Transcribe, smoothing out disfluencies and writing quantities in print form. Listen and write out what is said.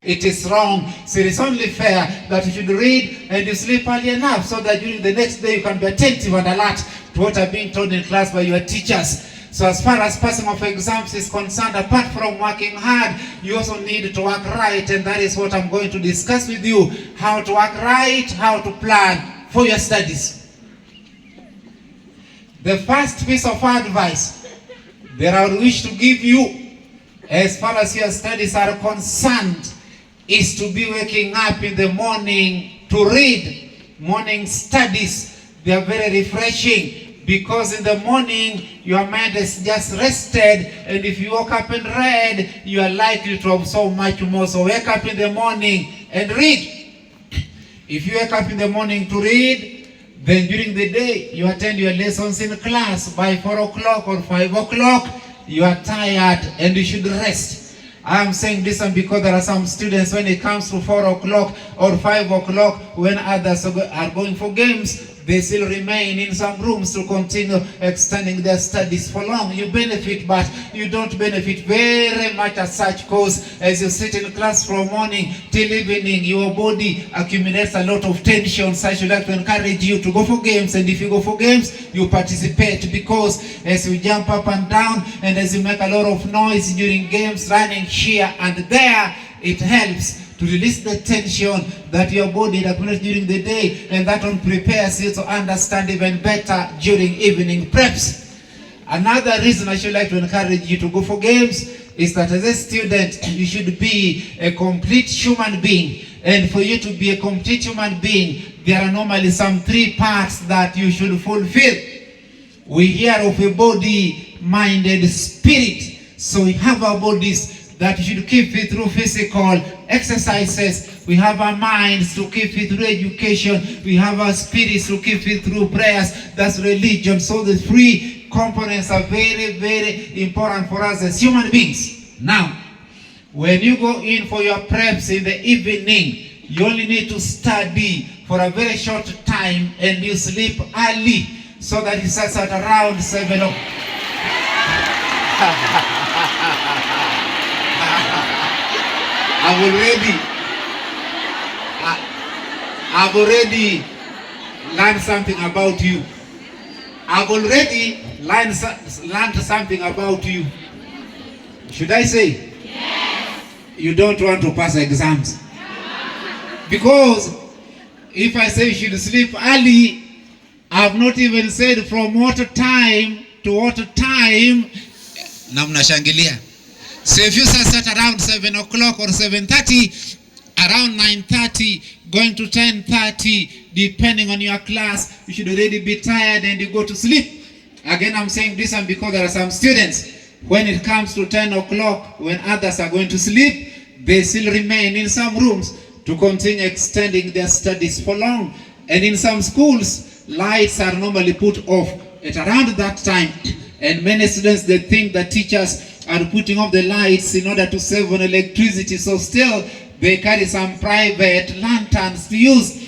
It is wrong. So it is only fair that you should read and you sleep early enough so that during the next day you can be attentive and alert to what are being told in class by your teachers. So as far as passing of exams is concerned, apart from working hard, you also need to work right, and that is what I'm going to discuss with you. How to work right, how to plan for your studies. The first piece of advice that I would wish to give you as far as your studies are concerned is to be waking up in the morning to read. Morning studies, they are very refreshing because in the morning your mind is just rested, and if you woke up and read, you are likely to absorb much more. So wake up in the morning and read. If you wake up in the morning to read, then during the day you attend your lessons in class. By 4 o'clock or 5 o'clock, you are tired and you should rest. I'm saying this one because there are some students, when it comes to 4 o'clock or 5 o'clock, when others are going for games, they still remain in some rooms to continue extending their studies for long. You benefit, but you don't benefit very much as such, because as you sit in class from morning till evening, your body accumulates a lot of tension. So I should like to encourage you to go for games, and if you go for games, you participate, because as you jump up and down and as you make a lot of noise during games, running here and there, it helps to release the tension that your body accumulates during the day, and that one prepares you to understand even better during evening preps. Another reason I should like to encourage you to go for games is that as a student, you should be a complete human being. And for you to be a complete human being, there are normally some 3 parts that you should fulfill. We hear of a body, mind, and spirit. So we have our bodies that you should keep fit through physical exercises. We have our minds to keep fit through education. We have our spirits to keep fit through prayers. That's religion. So the 3 components are very, very important for us as human beings. Now, when you go in for your preps in the evening, you only need to study for a very short time and you sleep early, so that it starts at around 7 o'clock. I've already learned something about you. I've already learned something about you. Should I say? Yes. You don't want to pass exams. Because if I say you should sleep early, I've not even said from what time to what time. Na mnashangilia. So if you start around 7 o'clock or 7:30, around 9:30, going to 10:30, depending on your class, you should already be tired and you go to sleep. Again, I'm saying this one because there are some students, when it comes to 10 o'clock, when others are going to sleep, they still remain in some rooms to continue extending their studies for long. And in some schools, lights are normally put off at around that time. And many students, they think that teachers are putting off the lights in order to save on electricity. So still, they carry some private lanterns to use.